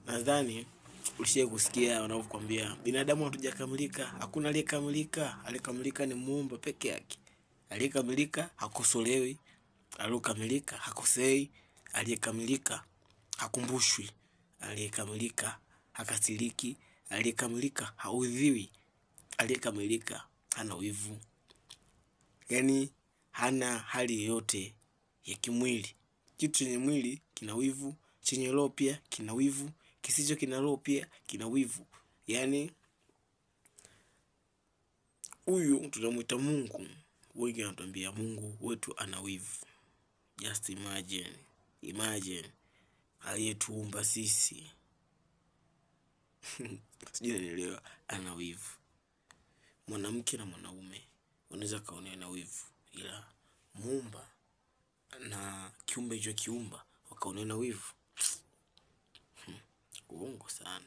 Nadhani ulishawahi kusikia wanapokuambia binadamu hatujakamilika, hakuna aliyekamilika, aliyekamilika ni Muumba peke yake. Aliyekamilika hakosolewi, aliyekamilika hakosei, aliyekamilika hakumbushwi, aliyekamilika hakasiriki, aliyekamilika haudhiwi, aliyekamilika hana wivu. Yaani hana hali yoyote ya kimwili. Kitu chenye mwili kina wivu, chenye roho pia kina wivu, kisicho kina roho pia kina wivu. Yaani huyu tunamuita Mungu. Wengi wanatuambia Mungu wetu ana wivu. Just imagine aliyetuumba sisi. Sijui unanielewa, ana wivu. Mwanamke na mwanaume wanaweza kaoneana na wivu, ila Muumba na kiumbe hicho kiumba wakaoneana wivu. Uongo sana.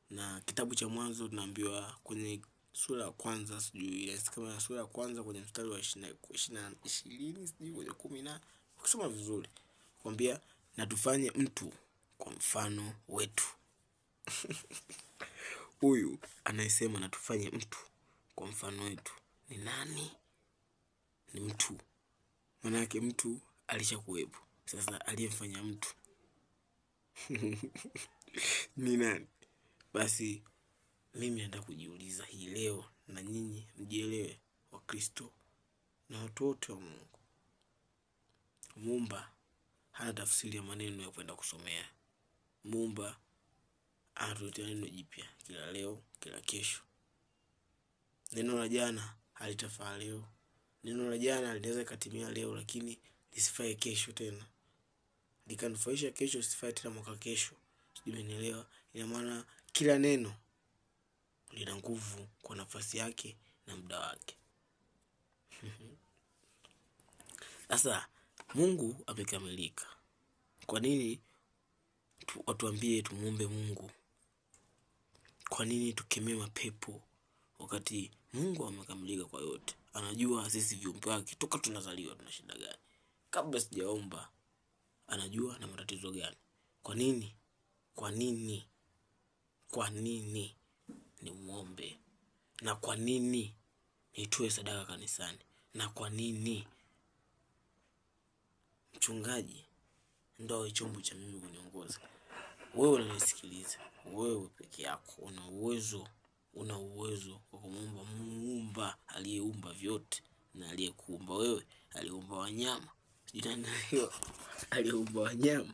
Na kitabu cha Mwanzo tunaambiwa kwenye sura ya kwanza, sijui kama sura ya kwanza kwenye mstari wa 20 sijui kwenye 10, ukisoma vizuri kwambia na tufanye mtu kwa mfano wetu. Huyu anayesema na tufanye mtu kwa mfano wetu ni nani? Ni mtu. Maana yake mtu alishakuwepo. Sasa aliyemfanya mtu ni nani? Basi mimi naenda kujiuliza hii leo, na nyinyi mjielewe, Wakristo na watu wote wa Mungu. Muumba hana tafsiri ya maneno ya kwenda kusomea. Muumba anatuletea neno jipya kila leo, kila kesho. Neno la jana halitafaa leo. Neno la jana linaweza katimia leo lakini lisifae kesho tena. Likanufaisha kesho, lisifae tena mwaka kesho. Sijui umenielewa? Ina maana kila neno lina nguvu kwa nafasi yake na muda wake. Sasa Mungu amekamilika. Kwa nini watuambie tumuombe Mungu? Kwa nini tukemee mapepo wakati Mungu amekamilika kwa yote? Anajua sisi viumbe wake toka tunazaliwa tuna shida gani. Kabla sijaomba anajua na matatizo gani. Kwa nini? Kwa nini ni muombe? Na kwa nini nitoe sadaka kanisani? Na kwa nini mchungaji ndio chombo cha mimi kuniongoza? Wewe unanisikiliza, wewe peke yako una uwezo wa kumuomba Muumba aliyeumba vyote na aliyekuumba wewe. Aliumba wanyama, sijui nani aliyeumba wanyama.